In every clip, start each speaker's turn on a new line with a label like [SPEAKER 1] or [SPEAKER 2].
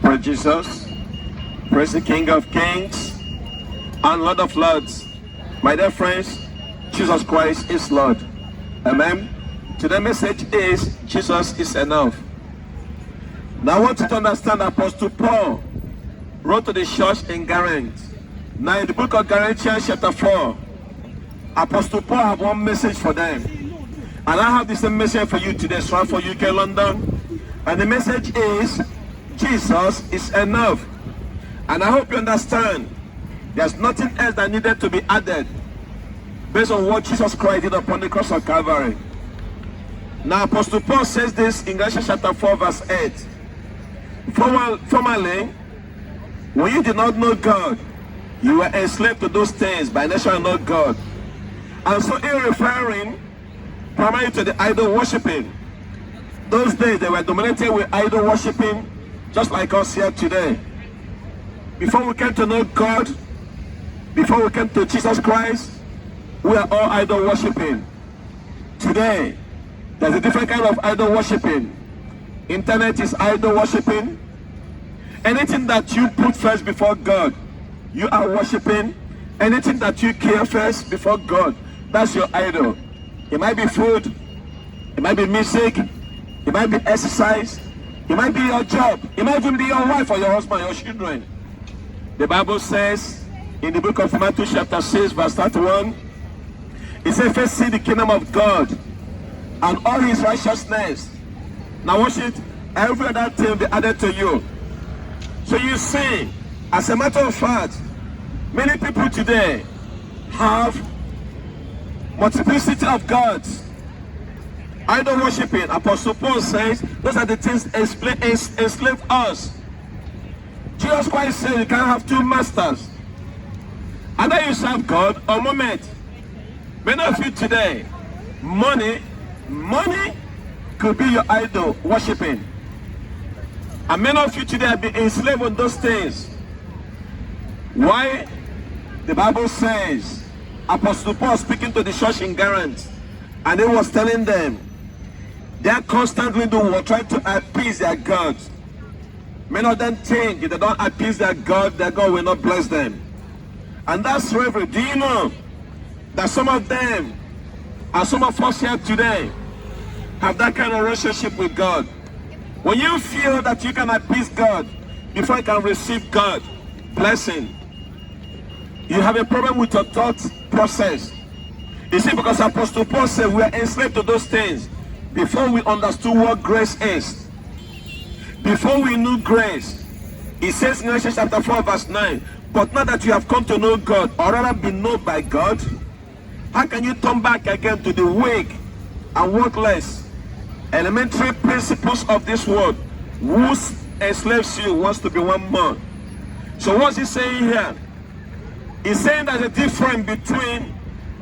[SPEAKER 1] Praise Jesus. Praise the King of Kings and Lord of Lords. My dear friends, Jesus Christ is Lord. Amen. Today's message is Jesus is enough. Now I want you to understand Apostle Paul wrote to the church in Corinth. Now in the book of Galatians chapter 4, Apostle Paul have one message for them. And I have the same message for you today, so for UK London. And the message is, Jesus is enough. And I hope you understand, there's nothing else that needed to be added based on what Jesus Christ did upon the cross of Calvary. Now Apostle Paul says this in Galatians chapter 4 verse 8. Formerly, when you did not know God, you were enslaved to those things by nature and not God. And so in referring primarily to the idol worshipping, those days they were dominated with idol worshipping, just like us here today. Before we came to know God, before we came to Jesus Christ, we are all idol worshipping. Today, there's a different kind of idol worshipping. Internet is idol worshipping. Anything that you put first before God, you are worshipping. Anything that you care first before God, that's your idol. It might be food, it might be music, it might be exercise, it might be your job, it might even be your wife or your husband, your children. The Bible says in the book of Matthew chapter 6 verse 31, it says, first see the kingdom of God and all his righteousness. Now watch it, every other thing will be added to you. So you see, as a matter of fact, many people today have multiplicity of gods. Idol worshiping, Apostle Paul says, those are the things enslave us. Jesus Christ said you can't have two masters. Either you serve God or moment. Many of you today, money could be your idol worshiping. And many of you today have been enslaved on those things. Why? The Bible says, Apostle Paul speaking to the church in Corinth, and he was telling them, they are constantly trying to appease their gods. Many of them think if they don't appease their God will not bless them. And that's slavery. Do you know that some of them, and some of us here today, have that kind of relationship with God? When you feel that you can appease God before you can receive God blessing, you have a problem with your thought process. You see, because Apostle Paul said we are enslaved to those things before we understood what grace is. Before we knew grace, he says in Galatians chapter 4 verse 9, but now that you have come to know God, or rather be known by God, how can you turn back again to the weak and worthless elementary principles of this world? Who enslaves you wants to be one more. So what's he saying here? He's saying there's a difference between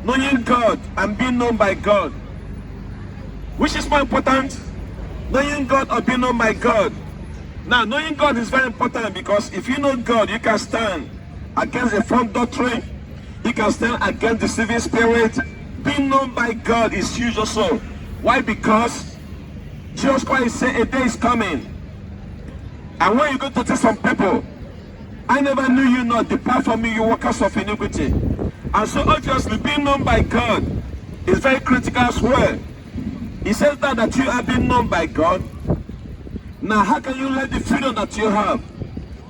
[SPEAKER 1] knowing God and being known by God. Which is more important? Knowing God or being known by God? Now, knowing God is very important because if you know God, you can stand against a false doctrine. You can stand against deceiving spirit. Being known by God is huge also. Why? Because Jesus Christ said a day is coming. And when you go to tell some people, I never knew you, not depart from me, you workers of iniquity. And so obviously being known by God is very critical as well. He says that you have been known by God. Now how can you let the freedom that you have?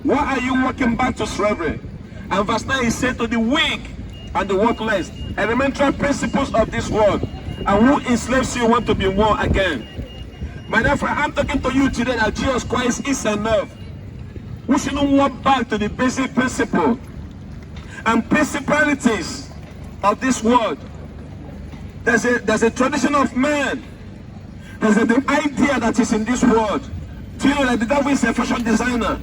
[SPEAKER 1] Why are you walking back to slavery? And verse 9 he said to the weak and the worthless, elementary principles of this world, and who enslaves you want to be born again. My dear friend, I'm talking to you today that Jesus Christ is enough. We shouldn't walk back to the basic principle and principalities of this world. There's a tradition of man. There's the idea that is in this world. Do you know that the devil is a fashion designer?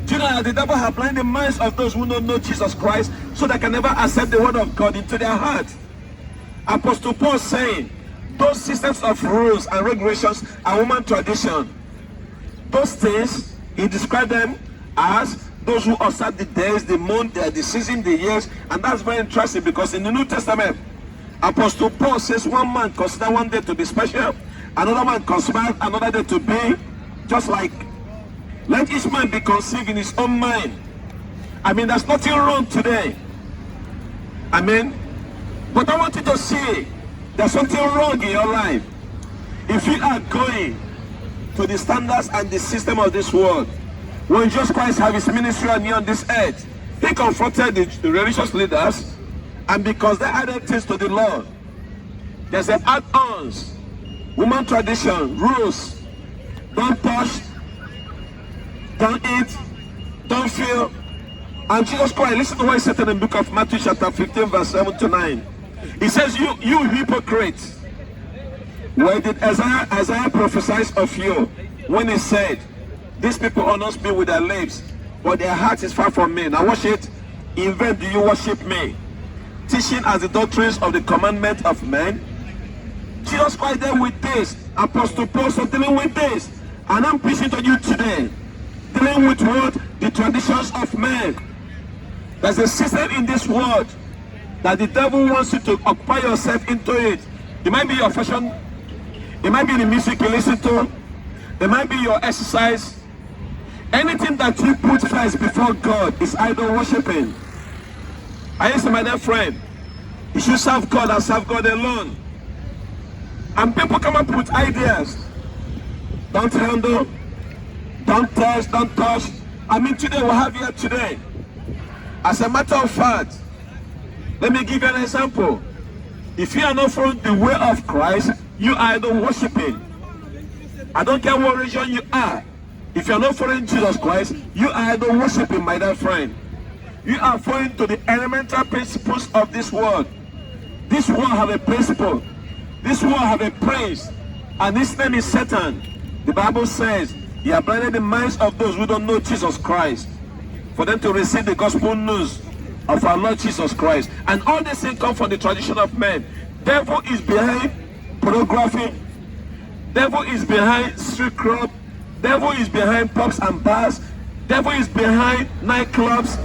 [SPEAKER 1] Do you know that the devil has blinded the minds of those who don't know Jesus Christ so they can never accept the word of God into their heart? Apostle Paul saying, those systems of rules and regulations are human tradition. Those things, he described them as those who observe the days, the month, the season, the years. And that's very interesting because in the New Testament, Apostle Paul says one man considers one day to be special, another man considers another day to be just like. Let each man be conceived in his own mind. I mean, there's nothing wrong today. I mean, but I want you to see there's something wrong in your life. If you are going to the standards and the system of this world, when Jesus Christ had his ministry on this earth, he confronted the religious leaders, and because they added things to the law, there's an add-ons, woman tradition, rules, don't touch, don't eat, don't feel. And Jesus Christ, listen to what he said in the book of Matthew chapter 15 verse 7 to 9. He says, you hypocrites, where did Isaiah prophesy of you when he said, these people honor me with their lips, but their heart is far from me. Now watch it. In vain do you worship me, teaching as the doctrines of the commandment of men. Jesus Christ there with this. Apostle Paul is dealing with this. And I'm preaching to you today. Dealing with what? The traditions of men. There's a system in this world that the devil wants you to occupy yourself into it. It might be your fashion. It might be the music you listen to. It might be your exercise. Anything that you put first before God is idol worshiping. I used to my dear friend, you should serve God and serve God alone. And people come up with ideas. Don't handle, don't touch. I mean, today we'll have here today. As a matter of fact, let me give you an example. If you are not following the way of Christ, you are idol worshiping. I don't care what religion you are. If you are not following Jesus Christ, you are idol worshiping, my dear friend. You are following to the elemental principles of this world. This world have a principle. This world have a prince. And his name is Satan. The Bible says, he has blinded the minds of those who don't know Jesus Christ, for them to receive the gospel news of our Lord Jesus Christ. And all these things come from the tradition of men. Devil is behind pornography. Devil is behind street club. Devil is behind pubs and bars. Devil is behind nightclubs.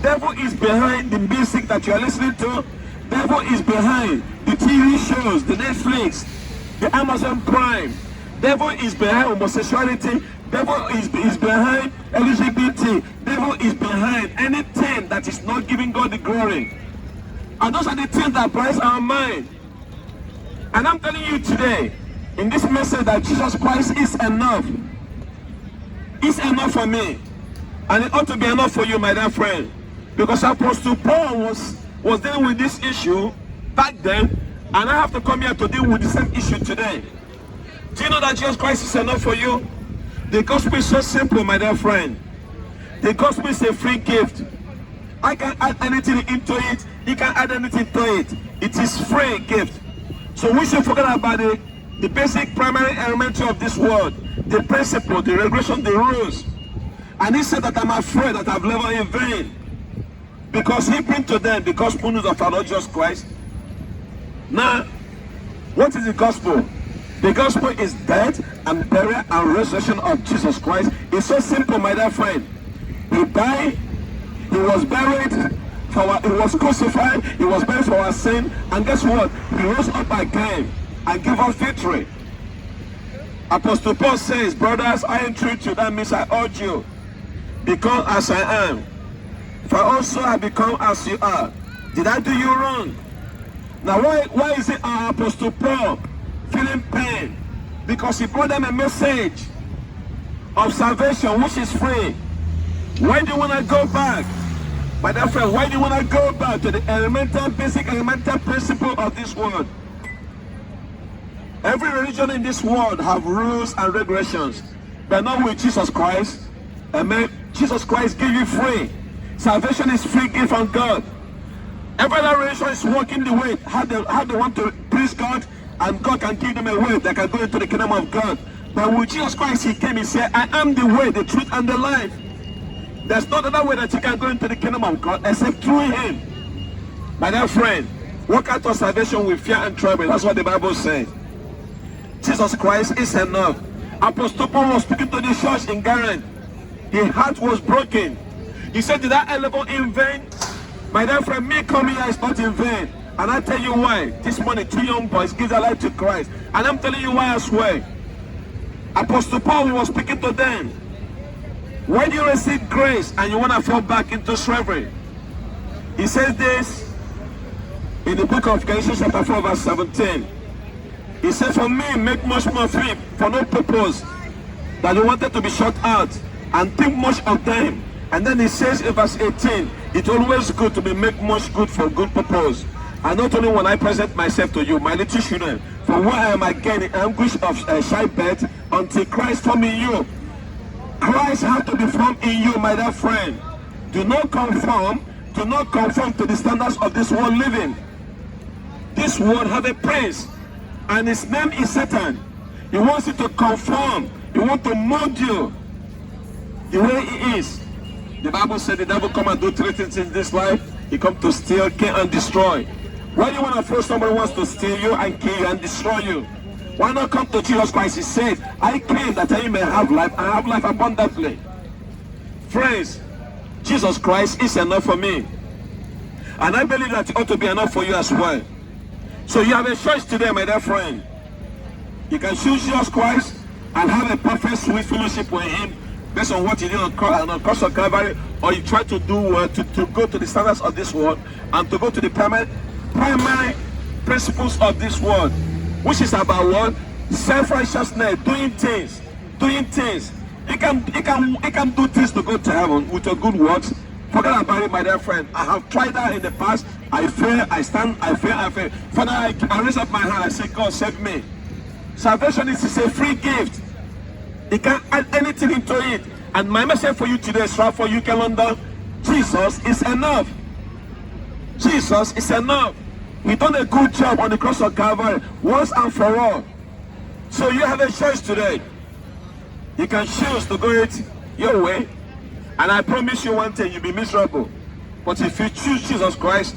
[SPEAKER 1] Devil is behind the music that you are listening to. Devil is behind the TV shows, the Netflix, the Amazon Prime. Devil is behind homosexuality. Devil is behind LGBT. Devil is behind anything that is not giving God the glory. And those are the things that price our mind. And I'm telling you today, in this message, that Jesus Christ is enough. It's enough for me. And it ought to be enough for you, my dear friend. Because Apostle Paul was dealing with this issue back then, and I have to come here to deal with the same issue today. Do you know that Jesus Christ is enough for you? The gospel is so simple, my dear friend. The gospel is a free gift. I can add anything into it. You can add anything to it. It is free gift. So we should forget about the basic primary element of this world, the principle, the regulation, the rules. And he said that I'm afraid that I've labored in vain, because he bring to them the gospel news of our Lord Jesus Christ. Now, what is the gospel? The gospel is death and burial and resurrection of Jesus Christ. It's so simple, my dear friend. He died, he was buried, he was crucified, he was buried for our sin, and guess what? He rose up again and gave us victory. Apostle Paul says, brothers, I entreat you, that means I urge you, become as I am. For also I become as you are. Did I do you wrong? Now why is it our Apostle Paul feeling pain? Because he brought them a message of salvation which is free. Why do you want to go back? My dear friend, why do you want to go back to the basic elemental principle of this world? Every religion in this world have rules and regulations, but not with Jesus Christ. Amen. Jesus Christ gave you free. Salvation is free gift from God. Every other religion is walking the way, how they want to please God, and God can give them a way that can go into the kingdom of God. But with Jesus Christ, he came, he said, I am the way, the truth, and the life. There's no other way that you can go into the kingdom of God except through him. My dear friend, walk out of salvation with fear and trembling. That's what the Bible says. Jesus Christ is enough. Apostle Paul was speaking to the church in Corinth. His heart was broken. He said, did I elevate in vain? My dear friend, me coming here is not in vain. And I tell you why. This morning, 2 young boys give their life to Christ. And I'm telling you why as well. Apostle Paul was speaking to them. When you receive grace and you want to fall back into slavery, he says this in the book of Galatians chapter 4 verse 17. He said, for me, make much more free for no purpose, that you wanted to be shut out and think much of them. And then he says in verse 18, it's always good to be make much good for good purpose. And not only when I present myself to you, my little children, for where I am again in anguish of childbirth until Christ form in you. Christ has to be formed in you, my dear friend. Do not conform to the standards of this world living. This world has a prince, and his name is Satan. He wants you to conform. He wants to mold you the way he is. The Bible said the devil come and do three things in this life. He come to steal, kill, and destroy. Why do you want to force somebody who wants to steal you and kill you and destroy you? Why not come to Jesus Christ? He said, I came that you may have life and have life abundantly. Friends, Jesus Christ is enough for me. And I believe that it ought to be enough for you as well. So you have a choice today, my dear friend. You can choose Jesus Christ and have a perfect sweet fellowship with him based on what he did on the cross of Calvary, or you try to do to go to the standards of this world and to go to the primary principles of this world, which is about what? Self-righteousness, doing things. You can do things to go to heaven with your good works. Forget about it, my dear friend. I have tried that in the past. I fail, I stand, I fail. Father, I raise up my hand, I say, God, save me. Salvation is a free gift. You can't add anything into it. And my message for you today is for you, calendar. Jesus is enough. Jesus is enough. He done a good job on the cross of Calvary once and for all. So you have a choice today. You can choose to go it your way. And I promise you one thing, you'll be miserable. But if you choose Jesus Christ,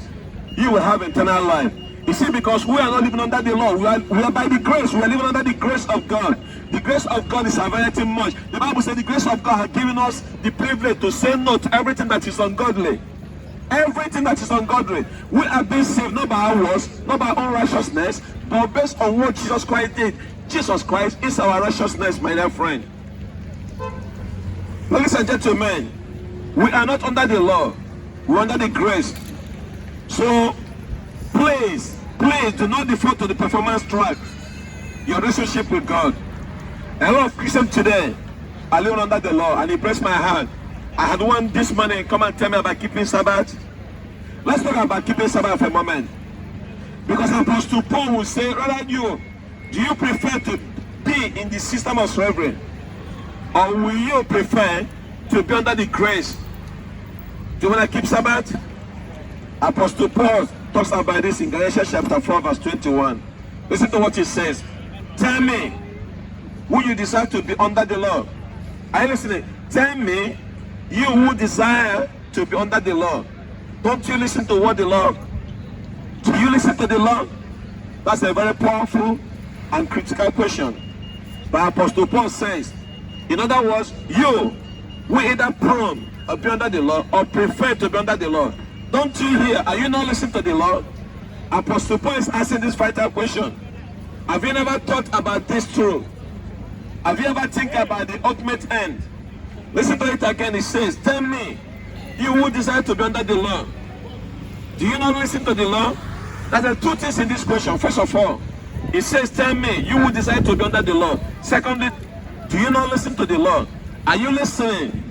[SPEAKER 1] you will have eternal life. You see, because we are not living under the law, we are by the grace. We are living under the grace of God. The grace of God is available much. The Bible says the grace of God has given us the privilege to say no to everything that is ungodly. Everything that is ungodly. We are being saved not by our works, not by our own righteousness, but based on what Jesus Christ did. Jesus Christ is our righteousness, my dear friend. Ladies and gentlemen, we are not under the law. We are under the grace. So, please do not default to the performance track. Your relationship with God. A lot of Christians today are living under the law, and it breaks my heart. I had one this morning come and tell me about keeping Sabbath. Let's talk about keeping Sabbath for a moment. Because Apostle Paul will say, rather do you prefer to be in the system of slavery? Or will you prefer to be under the grace? Do you want to keep Sabbath? Apostle Paul talks about this in Galatians chapter 4 verse 21. Listen to what he says. Tell me, will you desire to be under the law? Are you listening? Tell me, you who desire to be under the law. Don't you listen to what the law? Do you listen to the law? That's a very powerful and critical question. But Apostle Paul says, in other words, you will either prone or be under the law or prefer to be under the law. Don't you hear? Are you not listening to the law? Apostle Paul is asking this vital question. Have you never thought about this truth? Have you ever think about the ultimate end? Listen to it again. It says, tell me, you who desire to be under the law. Do you not listen to the law? There are two things in this question. First of all, it says, tell me, you who desire to be under the law. Secondly, do you not listen to the law? Are you listening?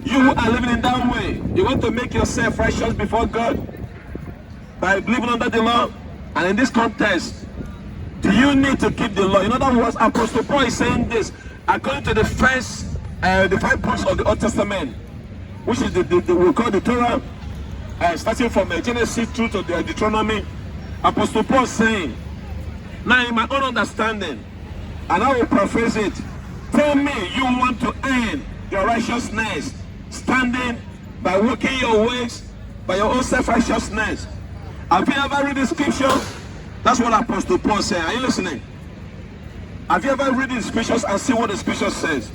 [SPEAKER 1] You who are living in that way, you want to make yourself righteous before God by living under the law? And in this context, do you need to keep the law? In other words, Apostle Paul is saying this according to the 5 books of the Old Testament, which is we call the Torah, starting from Genesis through to the Deuteronomy. Apostle Paul is saying, now in my own understanding, and I will paraphrase it, tell me you want to earn your righteousness standing by working your ways by your own self-righteousness. Have you ever read the scripture? That's what Apostle Paul said. Are you listening? Have you ever read the scriptures and see what the scripture says?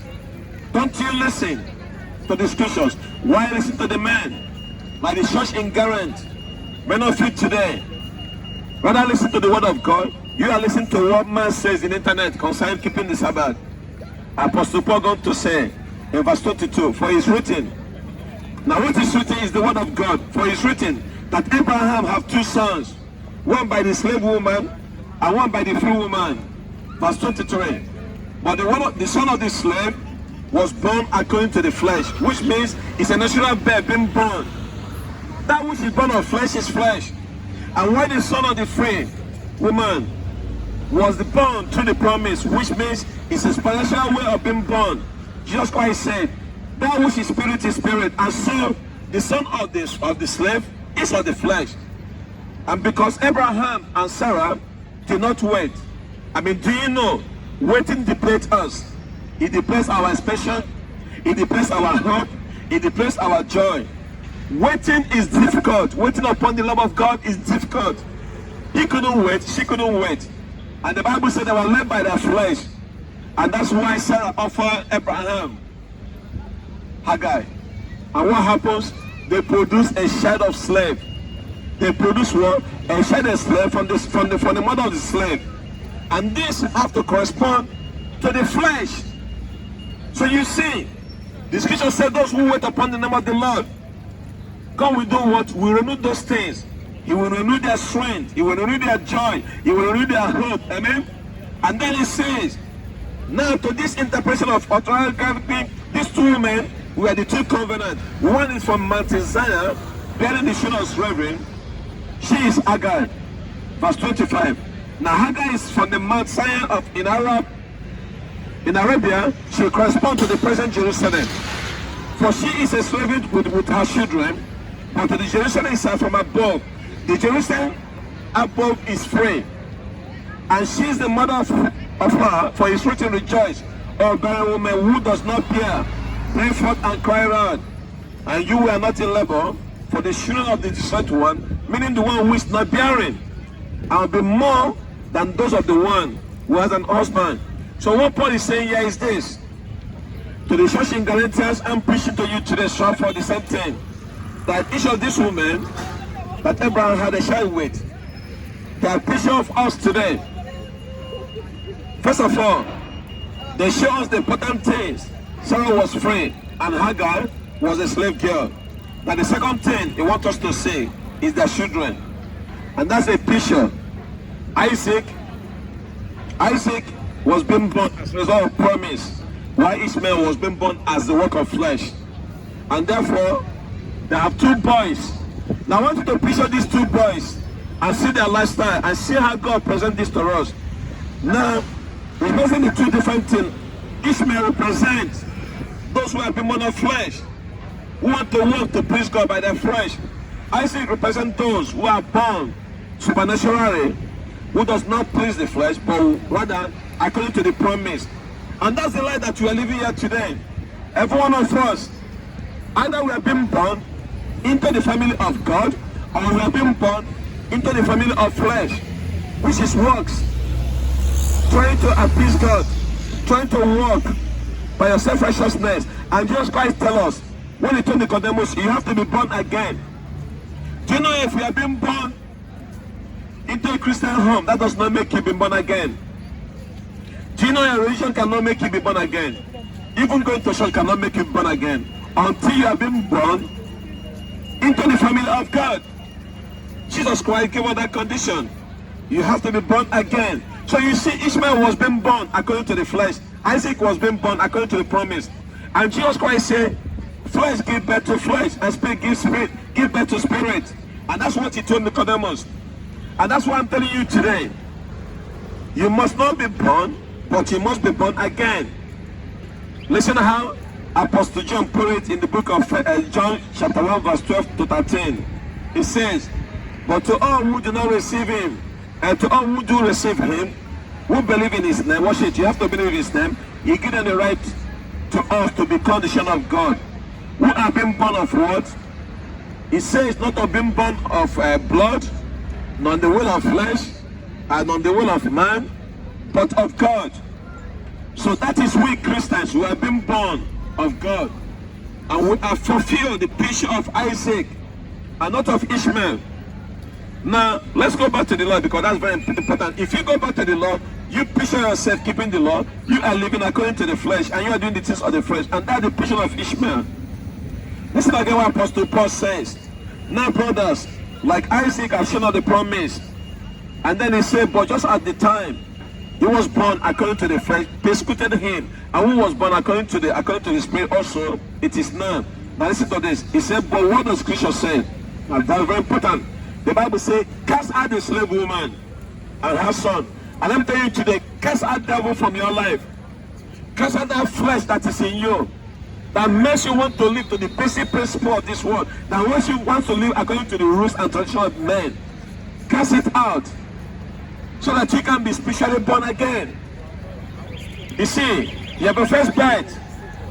[SPEAKER 1] Don't you listen to the scriptures? Why listen to the man? Like the church in Garant, many of you today, rather listen to the word of God. You are listening to what man says in the internet concerning keeping the Sabbath. Apostle Paul going to say, in verse 22. For it is written. Now what is written is the word of God. For it is written that Abraham have two sons, one by the slave woman and one by the free woman. Verse 23. But the son of the slave was born according to the flesh, which means it's a natural birth being born. That which is born of flesh is flesh. And while the son of the free woman was born through the promise, which means it's a spiritual way of being born. Jesus Christ said, that which is spirit is spirit. And so the son of the slave is of the flesh. And because Abraham and Sarah did not wait, I mean, do you know, waiting depletes us. It depletes our expectation, it depletes our hope, it depletes our joy. Waiting is difficult. Waiting upon the love of God is difficult. He couldn't wait, she couldn't wait. And the Bible said they were led by their flesh. And that's why Sarah offered Abraham Hagar. And what happens? They produce a child of slave. They produce what? A child of slave from the mother of the slave. And this have to correspond to the flesh. So you see, the scripture said those who wait upon the name of the Lord, God will do what? Will renew those things. He will renew their strength. He will renew their joy. He will renew their hope. Amen? And then he says, now to this interpretation of authority, these two women were the two covenants. One is from Mount Zion, bearing the children of slavery. She is Hagar. Verse 25. Now Hagar is from the Mount Zion in Arabia. She corresponds to the present Jerusalem. For she is a slave with her children, but to the Jerusalem is from above. The Jerusalem above is free. And she is the mother of her, for it's written, rejoice, O barren woman who does not bear, bring forth and cry out. And you were not in labor, for the children of the desert one, meaning the one who is not bearing, and will be more than those of the one who has an husband. So what Paul is saying here is this. To the church in Galatians, I'm preaching to you today, so for the same thing. That each of these women that Abraham had a child with, they are picture of us today. First of all, they show us the important things. Sarah was free and Hagar was a slave girl. But the second thing they want us to see is their children. And that's a picture. Isaac was being born as a result of promise, while Ishmael was being born as the work of flesh. And therefore, they have two boys. Now I want you to picture these two boys and see their lifestyle and see how God presents this to us. Now, representing the two different things. Ishmael represents those who have been born of flesh, who want to work to please God by their flesh. Isaac represents those who are born supernaturally, who does not please the flesh, but rather according to the promise. And that's the life that we are living here today. Every one of us, either we have been born into the family of God, or we have been born into the family of flesh, which is works. Trying to appease God, trying to walk by your self-righteousness. And Jesus Christ tells us, when he told Nicodemus, you have to be born again. Do you know if you have been born into a Christian home, that does not make you be born again? Do you know your religion cannot make you be born again? Even going to church cannot make you born again until you have been born into the family of God. Jesus Christ gave us that condition. You have to be born again. So you see, Ishmael was being born according to the flesh. Isaac was being born according to the promise. And Jesus Christ said, flesh give birth to flesh, and spirit give birth to spirit. And that's what he told Nicodemus. And that's what I'm telling you today. You must not be born, but you must be born again. Listen how Apostle John put it in the book of John chapter 1 verse 12 to 13. He says, but to all who do not receive him, and to all who do receive him, who believe in his name, watch it, you have to believe in his name, he gives them the right to us to become the children of God. Who have been born of what? He says not of being born of blood, nor the will of flesh, and on the will of man, but of God. So that is we Christians who have been born of God. And we have fulfilled the picture of Isaac and not of Ishmael. Now, let's go back to the law, because that's very important. If you go back to the law, You picture yourself keeping the law. You are living according to the flesh, and you are doing the things of the flesh. And that's the picture of Ishmael. Listen again what Apostle Paul says. Now, brothers, like Isaac have shown us the promise. And then he said, but just at the time he was born according to the flesh, persecuted him. And who was born according to the spirit also, it is none. Now listen to this. He said, but what does Scripture say? Now that's very important. The Bible says, cast out the slave woman and her son. And let me tell you today, cast out devil from your life. Cast out that flesh that is in you, that makes you want to live to the basic principle of this world, that makes you want to live according to the rules and tradition of men. Cast it out, so that you can be spiritually born again. You see, you have a first birth,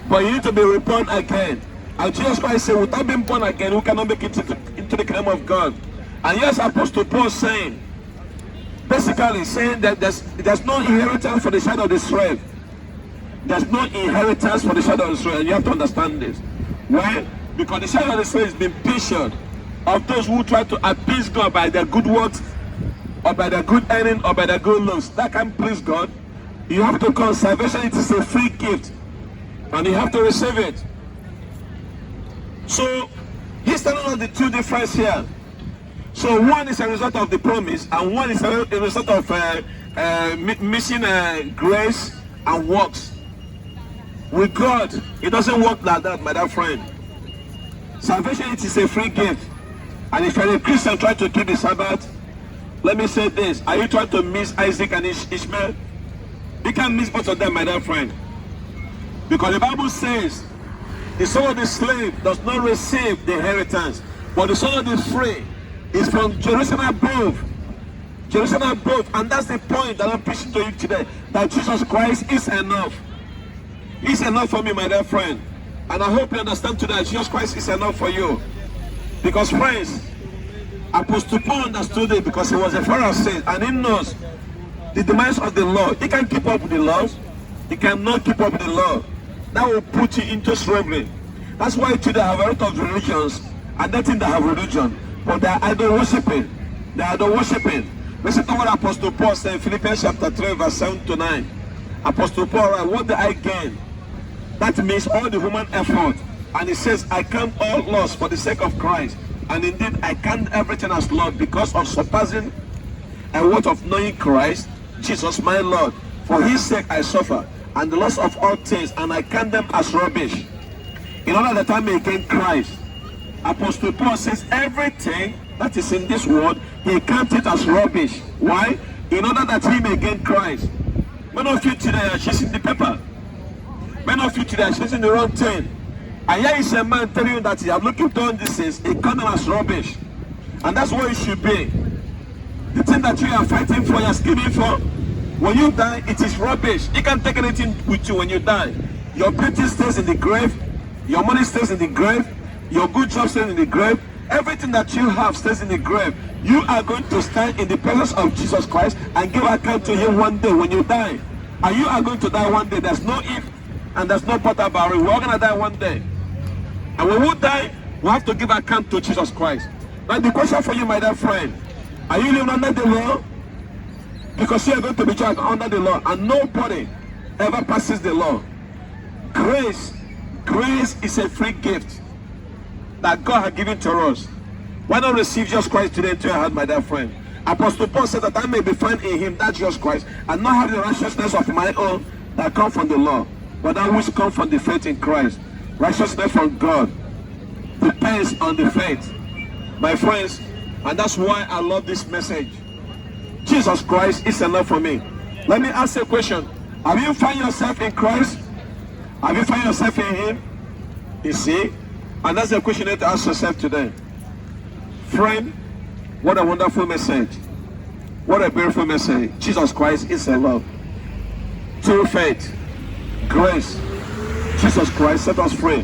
[SPEAKER 1] but you need to be reborn again. And Jesus Christ said, without being born again, who cannot make it into the kingdom of God? And yes, Apostle Paul saying, basically saying that there's no inheritance for the child of the slave. There's no inheritance for the child of the slave, and you have to understand this. Why? Because the child of the slave has been patient of those who try to appease God by their good works, or by their good earning, or by their good looks. That can please God. You have to call salvation, it is a free gift, and you have to receive it. So he's telling us the two differences here. So one is a result of the promise, and one is a result of missing grace and works. With God, it doesn't work like that, my dear friend. Salvation, it is a free gift. And if you're a Christian trying to keep the Sabbath, let me say this. Are you trying to miss Isaac and Ishmael? You can't miss both of them, my dear friend. Because the Bible says, the son of the slave does not receive the inheritance, but the son of the free is from Jerusalem above. Jerusalem above. And that's the point that I'm preaching to you today, that Jesus Christ is enough. He's enough for me, my dear friend. And I hope you understand today that Jesus Christ is enough for you. Because, friends, Apostle Paul understood it because he was a Pharisee, and he knows the demands of the law. He can keep up with the laws. He cannot keep up with the law. That will put you into slavery. That's why today I have a lot of religions, and they think they have religion, but they are idol worshipping. They are idol worshipping. Listen to what Apostle Paul said in Philippians chapter 3, verse 7 to 9. Apostle Paul writes, what do I gain? That means all the human effort. And he says, I count all loss for the sake of Christ. And indeed, I count everything as loss because of surpassing and what of knowing Christ, Jesus my Lord. For his sake I suffer, and the loss of all things, and I count them as rubbish, in order that I may gain Christ. Apostle Paul says everything that is in this world, he counts it as rubbish. Why? In order that he may gain Christ. Many of you today are chasing the paper. Many of you today are chasing the wrong thing. And here is a man telling you that he has looking down this is he counts them as rubbish. And that's what it should be. The thing that you are fighting for, you are scheming for, when you die, it is rubbish. You can't take anything with you when you die. Your beauty stays in the grave. Your money stays in the grave. Your good job stays in the grave. Everything that you have stays in the grave. You are going to stand in the presence of Jesus Christ and give account to him one day when you die. And you are going to die one day. There's no if and there's no but about it. We're all going to die one day. And when we die, we have to give account to Jesus Christ. Now the question for you, my dear friend, are you living under the law? Because you are going to be judged under the law, and nobody ever passes the law. Grace is a free gift that God has given to us. Why not receive Jesus Christ today into your heart, my dear friend? Apostle Paul said that I may be found in him, that Jesus Christ, and not have the righteousness of my own that come from the law, but that which come from the faith in Christ. Righteousness from God depends on the faith, my friends, and that's why I love this message. Jesus Christ is enough for me. Let me ask you a question. Have you found yourself in Christ? Have you found yourself in him? You see? And that's the question you need to ask yourself today. Friend, what a wonderful message. What a beautiful message. Jesus Christ is enough. Through faith, grace, Jesus Christ set us free.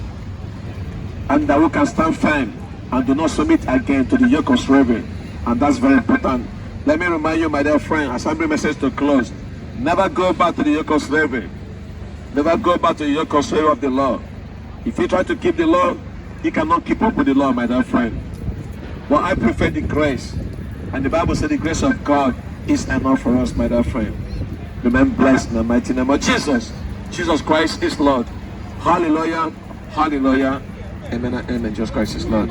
[SPEAKER 1] And that we can stand firm and do not submit again to the yoke of slavery. And that's very important. Let me remind you, my dear friend, as I bring message to close, never go back to the yoke of slavery. Never go back to the yoke of slavery of the law. If you try to keep the law, you cannot keep up with the law, my dear friend. But I prefer the grace. And the Bible said the grace of God is enough for us, my dear friend. Remain blessed in the mighty name of Jesus. Jesus Christ is Lord. Hallelujah. Hallelujah. Amen and amen. Jesus Christ is Lord.